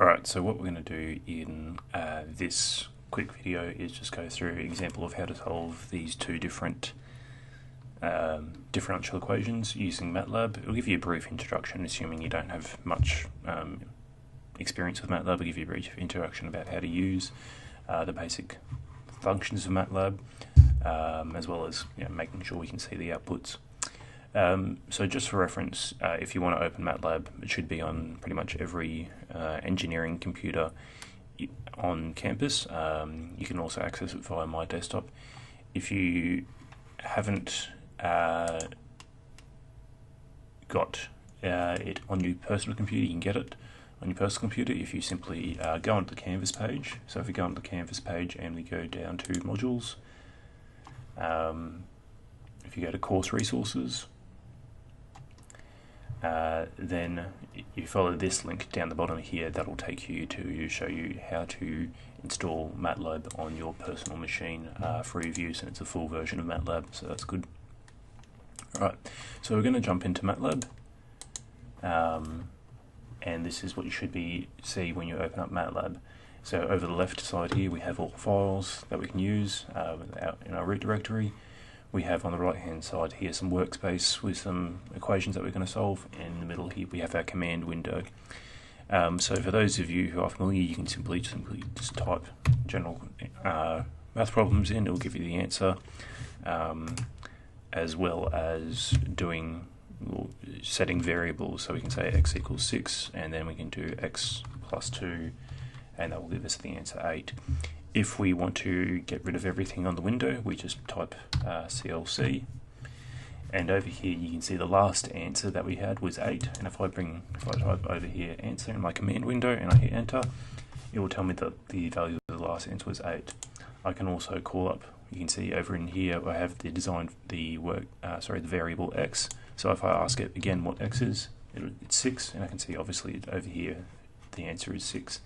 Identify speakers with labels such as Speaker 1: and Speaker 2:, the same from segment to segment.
Speaker 1: Alright, so what we're going to do in this quick video is just go through an example of how to solve these two different differential equations using MATLAB. It'll give you a brief introduction, assuming you don't have much experience with MATLAB. It'll give you a brief introduction about how to use the basic functions of MATLAB, as well as making sure we can see the outputs. So just for reference, if you want to open MATLAB, it should be on pretty much every engineering computer on campus. You can also access it via my desktop. If you haven't got it on your personal computer, you can get it on your personal computer if you simply go onto the Canvas page. So if we go onto the Canvas page and we go down to modules, if you go to course resources, then you follow this link down the bottom here. That'll take you to show you how to install MATLAB on your personal machine for your use, and it's a full version of MATLAB, so that's good. Alright, so we're going to jump into MATLAB, and this is what you should see when you open up MATLAB. So over the left side here we have all the files that we can use in our root directory. We have on the right hand side here some workspace with some equations that we're going to solve, and in the middle here we have our command window. So for those of you who are familiar, you can simply just type general math problems in. It will give you the answer, as well as setting variables. So we can say x equals 6, and then we can do x plus 2, and that will give us the answer 8. If we want to get rid of everything on the window, we just type CLC, and over here you can see the last answer that we had was 8, and if I type over here answer in my command window and I hit enter, it will tell me that the value of the last answer was 8. I can also call up, you can see over in here I have the variable x. So if I ask it again what x is, it's 6, and I can see obviously over here the answer is 6.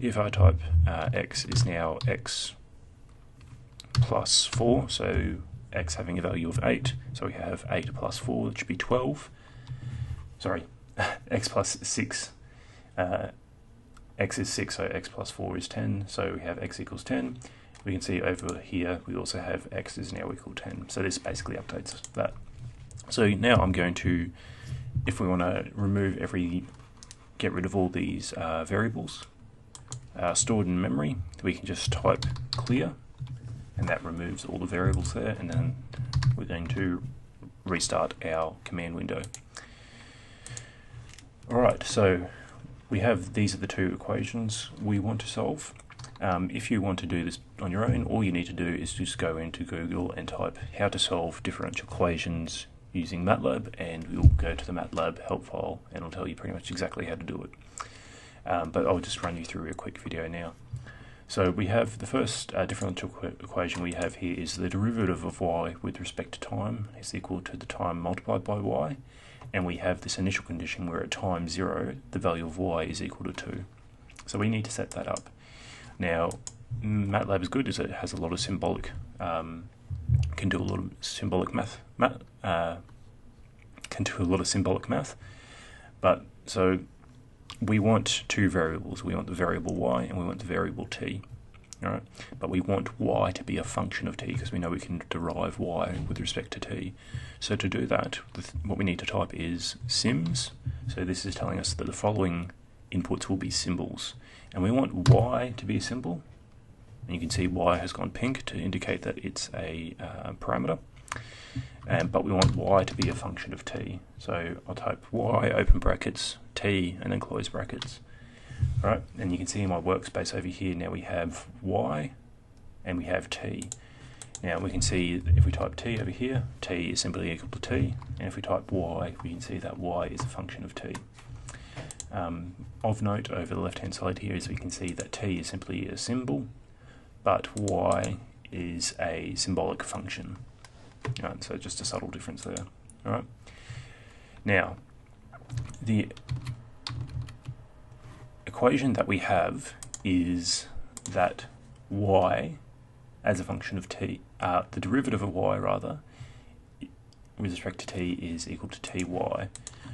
Speaker 1: If I type x is now x plus 4, so x having a value of 8, so we have 8 plus 4, that should be 12. Sorry, x plus 6, x is 6, so x plus 4 is 10, so we have x equals 10. We can see over here we also have x is now equal 10, so this basically updates that. So now I'm going to, if we want to get rid of all these variables stored in memory, we can just type clear, and that removes all the variables there, and then we're going to restart our command window. Alright, so these are the two equations we want to solve. If you want to do this on your own, all you need to do is just go into Google and type how to solve differential equations using MATLAB, and we'll go to the MATLAB help file and it'll tell you pretty much exactly how to do it. But I'll just run you through a quick video now. So we have the first differential equation we have here is the derivative of y with respect to time is equal to the time multiplied by y, and we have this initial condition where at time 0 the value of y is equal to 2. So we need to set that up. Now MATLAB is good as it has a lot of symbolic, can do a lot of symbolic math, but so we want two variables. We want the variable y and we want the variable t. Alright, but we want y to be a function of t because we know we can derive y with respect to t. So to do that, what we need to type is sims. So this is telling us that the following inputs will be symbols, and we want y to be a symbol. And you can see y has gone pink to indicate that it's a parameter. But we want y to be a function of t. So I'll type y, open brackets, t, and then close brackets. Alright, and you can see in my workspace over here, now we have y and we have t. Now we can see if we type t over here, t is simply equal to t, and if we type y, we can see that y is a function of t. Of note, over the left hand side here is we can see that t is simply a symbol, but y is a symbolic function. Alright, so just a subtle difference there. Alright. Now, the equation that we have is that y as a function of t, the derivative of y rather, with respect to t is equal to ty.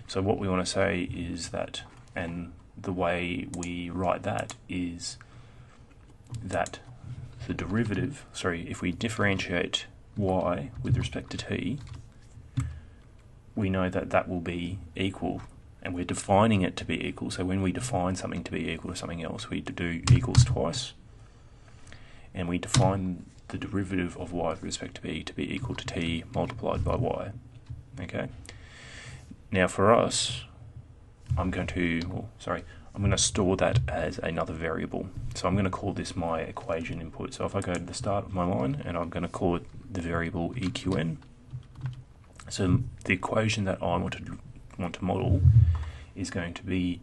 Speaker 1: So what we want to say is that, and the way we write that is that the derivative, if we differentiate y with respect to t, we know that that will be equal, and we're defining it to be equal. So when we define something to be equal to something else, we do equals twice, and we define the derivative of y with respect to b to be equal to t multiplied by y. Okay. Now for us, I'm going to store that as another variable. So I'm going to call this my equation input. So if I go to the start of my line, and I'm going to call it the variable EQN. So the equation that I want to model is going to be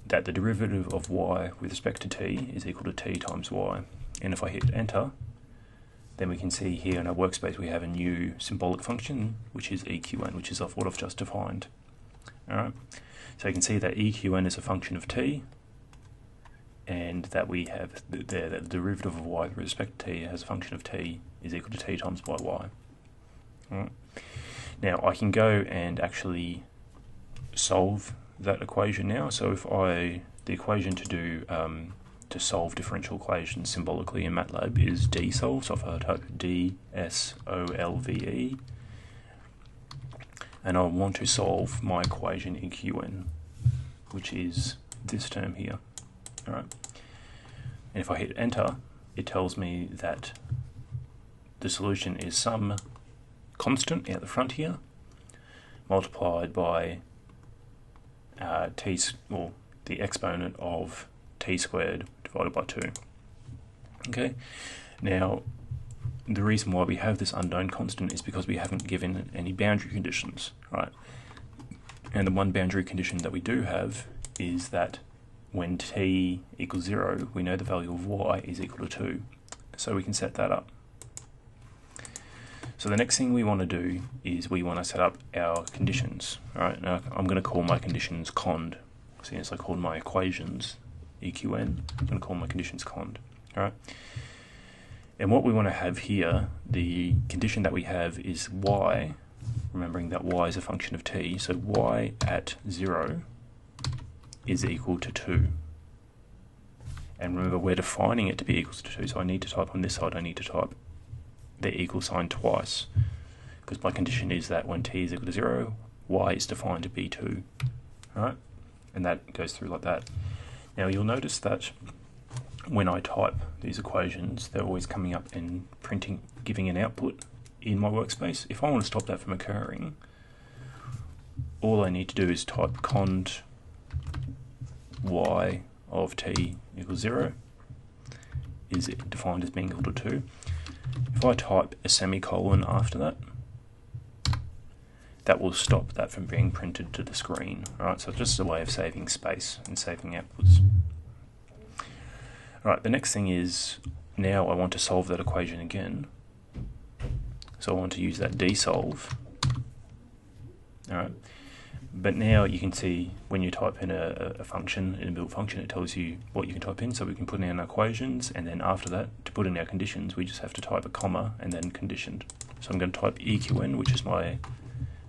Speaker 1: that the derivative of y with respect to t is equal to t times y. And if I hit enter, then we can see here in our workspace we have a new symbolic function, which is EQN, which is of what I've just defined. Alright, so you can see that EQN is a function of t, and that we have there that the derivative of y with respect to t as a function of t is equal to t times by y. Alright. Now I can go and actually solve that equation now. So if the equation to solve differential equations symbolically in MATLAB is dsolve. So if I type DSOLVE, and I want to solve my equation EQN, which is this term here. All right. And if I hit enter, it tells me that the solution is some constant out the front here, multiplied by the exponent of t squared divided by 2. Okay. Now, the reason why we have this unknown constant is because we haven't given any boundary conditions, right? And the one boundary condition that we do have is that when t equals 0, we know the value of y is equal to 2. So we can set that up. So the next thing we want to do is we want to set up our conditions. All right, now I'm going to call my conditions cond. See, as I called my equations EQN, I'm going to call my conditions cond. All right. And what we want to have here, the condition that we have is y, remembering that y is a function of t, so y at 0 is equal to 2. And remember, we're defining it to be equal to 2, so I need to type on this side, I need to type the equal sign twice, because my condition is that when t is equal to 0, y is defined to be 2. Alright? And that goes through like that. Now you'll notice that when I type these equations, they're always coming up and giving an output in my workspace. If I want to stop that from occurring, all I need to do is type cond y of t equals 0 is defined as being equal to 2. If I type a semicolon after that, that will stop that from being printed to the screen. Alright, so it's just a way of saving space and saving outputs. Alright, the next thing is, now I want to solve that equation again. So I want to use that dsolve. Alright, but now you can see when you type in a function, an inbuilt function, it tells you what you can type in, so we can put in our equations, and then after that, to put in our conditions, we just have to type a comma and then conditioned. So I'm going to type EQN, which is my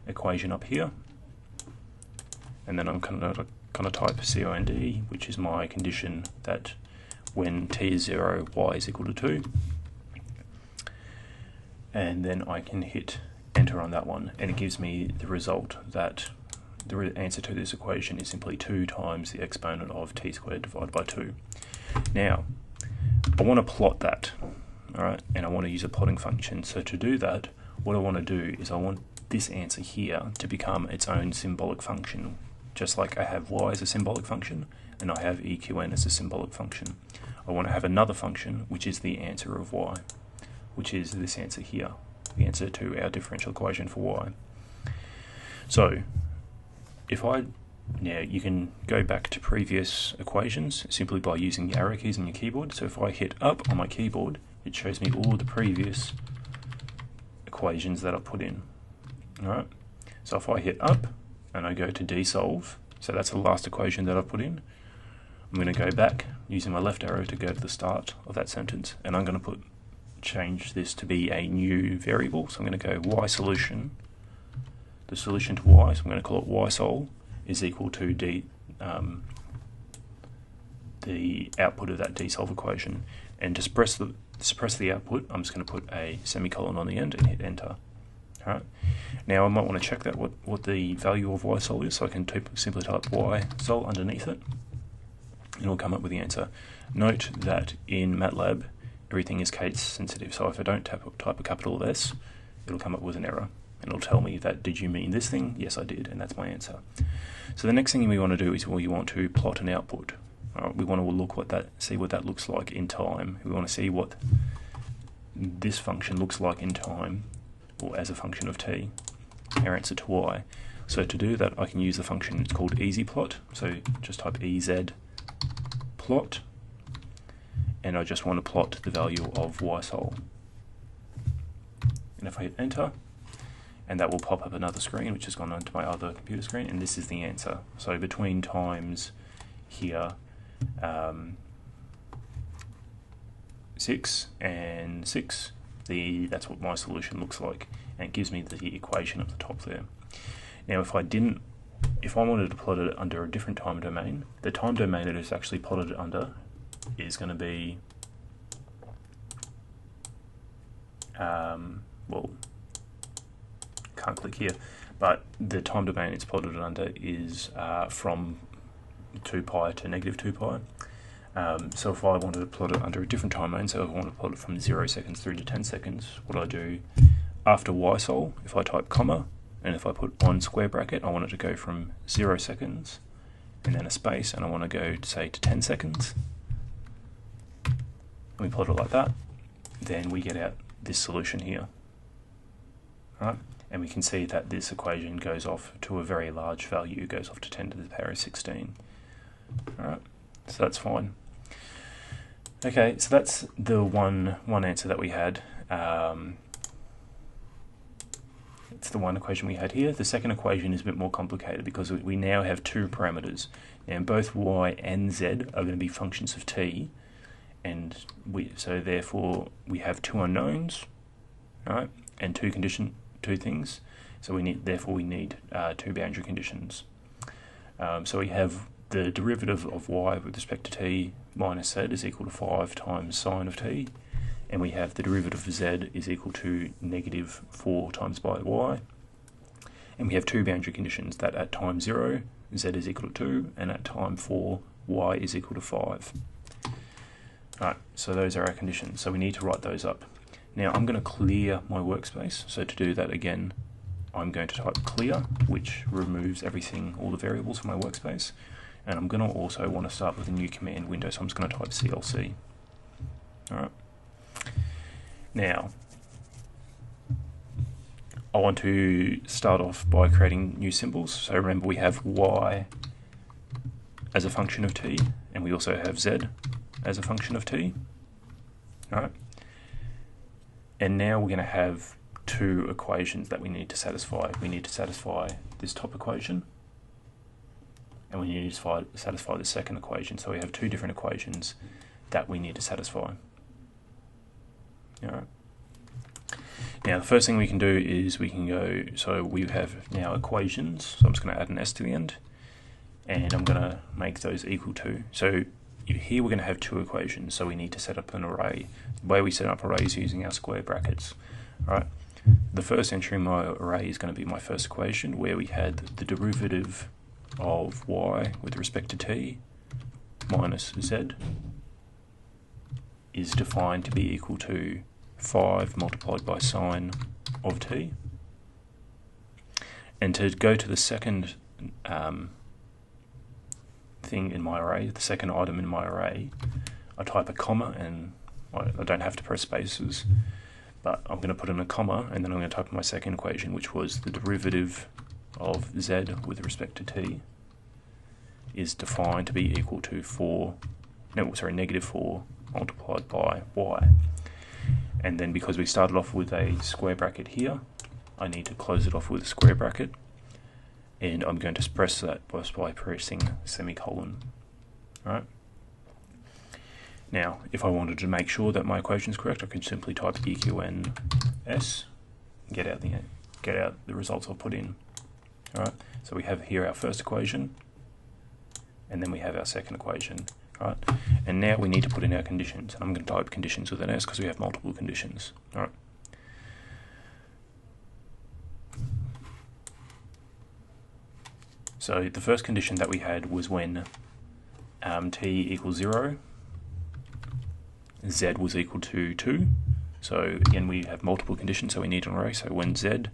Speaker 1: equation up here, and then I'm going to type COND, which is my condition that when t is 0, y is equal to 2, and then I can hit enter on that one, and it gives me the result that the answer to this equation is simply 2 times the exponent of t squared divided by 2. Now, I want to plot that, alright, and I want to use a plotting function. So to do that, what I want to do is I want this answer here to become its own symbolic function, just like I have y as a symbolic function and I have EQN as a symbolic function. I want to have another function which is the answer of y, which is this answer here, the answer to our differential equation for y. So now you can go back to previous equations simply by using the arrow keys on your keyboard. So if I hit up on my keyboard, it shows me all the previous equations that I put in. Alright, so if I hit up and I go to dsolve, so that's the last equation that I've put in, I'm going to go back using my left arrow to go to the start of that sentence, and I'm going to change this to be a new variable. So I'm going to go y solution, the solution to y, so I'm going to call it y sol is equal to the output of that D-solve equation. And to suppress the output, I'm just going to put a semicolon on the end and hit enter. Alright. Now I might want to check that what the value of y-sol is, so I can simply type y-sol underneath it, and it'll come up with the answer. Note that in MATLAB, everything is case sensitive, so if I don't type a capital S, it'll come up with an error, and it'll tell me that, did you mean this thing? Yes, I did, and that's my answer. So the next thing we want to do is we want to plot an output. We want to see what that looks like in time. We want to see what this function looks like in time, or as a function of t, our answer to y. So to do that, I can use the function, it's called EasyPlot. So just type EZ-plot, and I just want to plot the value of y-sol. And if I hit enter, and that will pop up another screen, which has gone onto my other computer screen, and this is the answer. So between times here, 6 and 6, that's what my solution looks like, and it gives me the equation at the top there. Now if I wanted to plot it under a different time domain, the time domain it is actually plotted under is going to be, well, can't click here, but the time domain it's plotted under is from 2 pi to negative 2 pi. So if I wanted to plot it under a different time domain, so if I want to plot it from 0 seconds through to 10 seconds, what I do after y-sol, if I type comma, and if I put 1 square bracket, I want it to go from 0 seconds, and then a space, and I want to go, say, to 10 seconds. We plot it like that, then we get out this solution here. Right? And we can see that this equation goes off to a very large value, it goes off to 10 to the power of 16. Alright, so that's fine. Okay, so that's the one answer that we had. It's the one equation we had here. The second equation is a bit more complicated because we now have 2 parameters, and both y and z are going to be functions of t, and so therefore we have 2 unknowns, right, and 2 things. So we need 2 boundary conditions. So we have the derivative of y with respect to t minus z is equal to 5 times sine of t, and we have the derivative of z is equal to negative 4 times by y, and we have 2 boundary conditions, that at time 0 z is equal to 2, and at time 4 y is equal to 5. Alright, so those are our conditions, so we need to write those up. Now I'm going to clear my workspace, so to do that again I'm going to type clear, which removes everything, all the variables from my workspace, and I'm going to also want to start with a new command window, so I'm just going to type CLC. Alright. Now, I want to start off by creating new symbols. So remember we have y as a function of t, and we also have z as a function of t. Alright. And now we're going to have 2 equations that we need to satisfy. We need to satisfy this top equation, and we need to satisfy the second equation. So we have 2 different equations that we need to satisfy. Alright. Now the first thing we can do is we can go, so we have now equations, so I'm just going to add an s to the end, and I'm going to make those equal to. So here we're going to have 2 equations, so we need to set up an array. The way we set up arrays is using our square brackets. Alright. The first entry in my array is going to be my first equation, where we had the derivative of y with respect to t minus z is defined to be equal to 5 multiplied by sine of t. And to go to the second thing in my array, the second item in my array, I type a comma, and I don't have to press spaces, but I'm going to put in a comma, and then I'm going to type in my second equation, which was the derivative of z with respect to t is defined to be equal to negative 4 multiplied by y. And then because we started off with a square bracket here, I need to close it off with a square bracket, and I'm going to express that by pressing semicolon. Right. Now, if I wanted to make sure that my equation is correct, I could simply type EQNS, get out the results I'll put in. All right. So we have here our first equation, and then we have our second equation, right? And now we need to put in our conditions. I'm going to type conditions with an S because we have multiple conditions, all right? So the first condition that we had was when t equals 0, z was equal to 2. So again, we have multiple conditions, so we need an array. So when z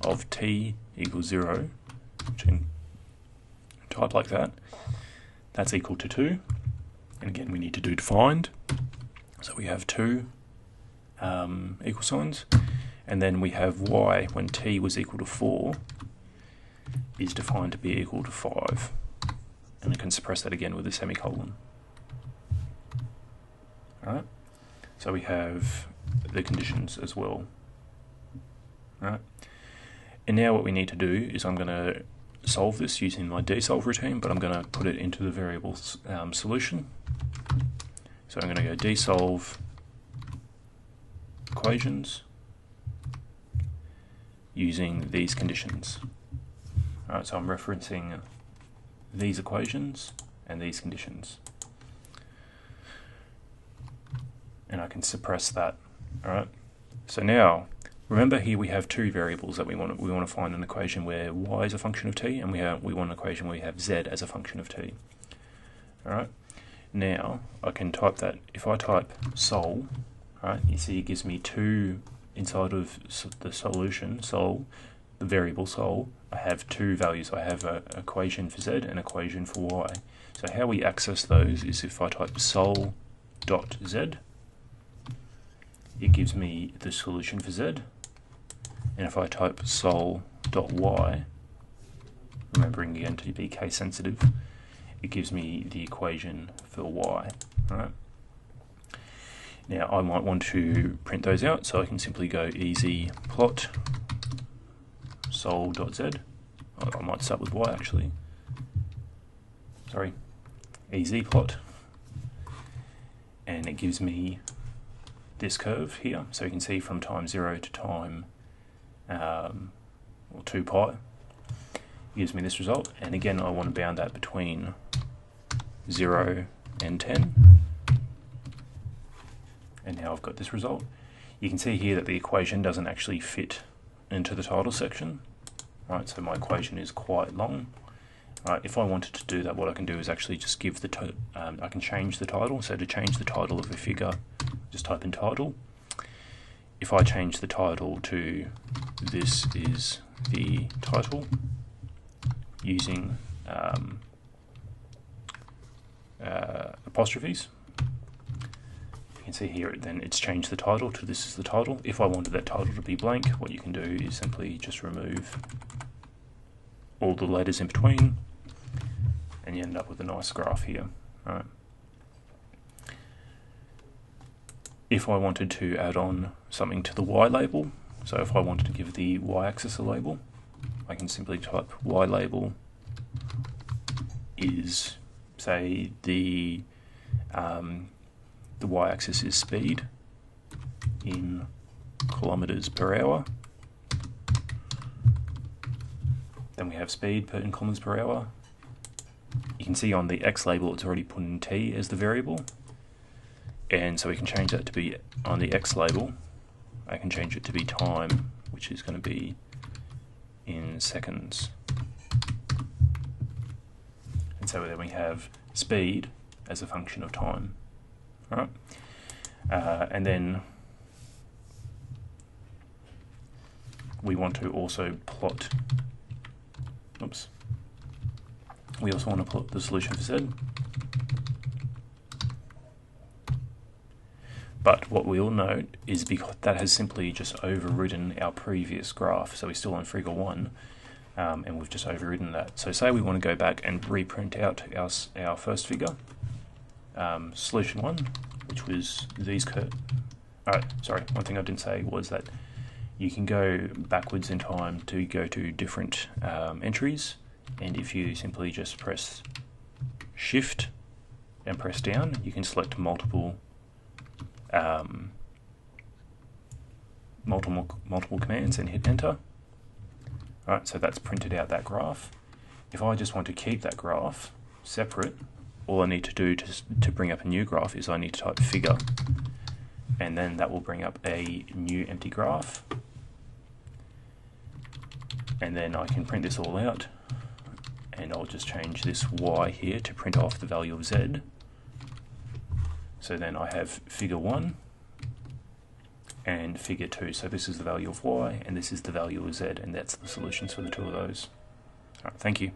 Speaker 1: of t equals 0, which I can type like that, that's equal to 2. And again, we need to do defined. So we have 2 equal signs. And then we have y when t was equal to 4 is defined to be equal to 5. And I can suppress that again with a semicolon. Alright, so we have the conditions as well. Alright, and now what we need to do is I'm going to solve this using my dsolve routine, but I'm going to put it into the variable solution. So I'm going to go dsolve equations using these conditions. Alright, so I'm referencing these equations and these conditions. And I can suppress that. Alright, so now remember here we have two variables that we want to find an equation where y is a function of t, and we want an equation where we have z as a function of t. Alright, now I can type that. If I type sol, right, you see it gives me two inside of the solution, sol, the variable sol. I have two values. I have an equation for z and an equation for y. So how we access those is if I type sol.z, it gives me the solution for z, and if I type sol.y, remembering again to be case sensitive, it gives me the equation for y. Alright. Now I might want to print those out, so I can simply go easy plot sol.z. I might start with y actually. Sorry, easy plot, and it gives me this curve here. So you can see from time 0 to time 2 pi, it gives me this result. And again, I want to bound that between 0 and 10. And now I've got this result. You can see here that the equation doesn't actually fit into the title section. Right, so my equation is quite long. If I wanted to do that, what I can do is actually just give the I can change the title. So to change the title of a figure, just type in title. If I change the title to this is the title using apostrophes, you can see here then it's changed the title to this is the title. If I wanted that title to be blank, what you can do is simply just remove all the letters in between, and you end up with a nice graph here. Right. If I wanted to add on something to the y label, so if I wanted to give the y-axis a label, I can simply type y label is, say, the y-axis is speed in kilometers per hour. Then we have speed in kilometers per hour. You can see on the x label it's already put in t as the variable, and so we can change that to be on the x label. I can change it to be time, which is going to be in seconds. And so then we have speed as a function of time. Alright, and then we want to also plot. Oops. We also want to plot the solution for z. But what we'll note is because that has simply just overridden our previous graph, so we're still on figure 1, and we've just overridden that. So say we want to go back and reprint out our first figure, solution 1, which was these curves. Alright, sorry, one thing I didn't say was that you can go backwards in time to go to different entries, and if you simply just press Shift and press down, you can select multiple commands and hit enter. Alright, so that's printed out that graph. If I just want to keep that graph, separate, all I need to do to bring up a new graph is I need to type figure, and then that will bring up a new empty graph, and then I can print this all out, and I'll just change this y here to print off the value of z. So then I have figure 1 and figure 2. So this is the value of y and this is the value of z, and that's the solutions for the two of those. All right, thank you.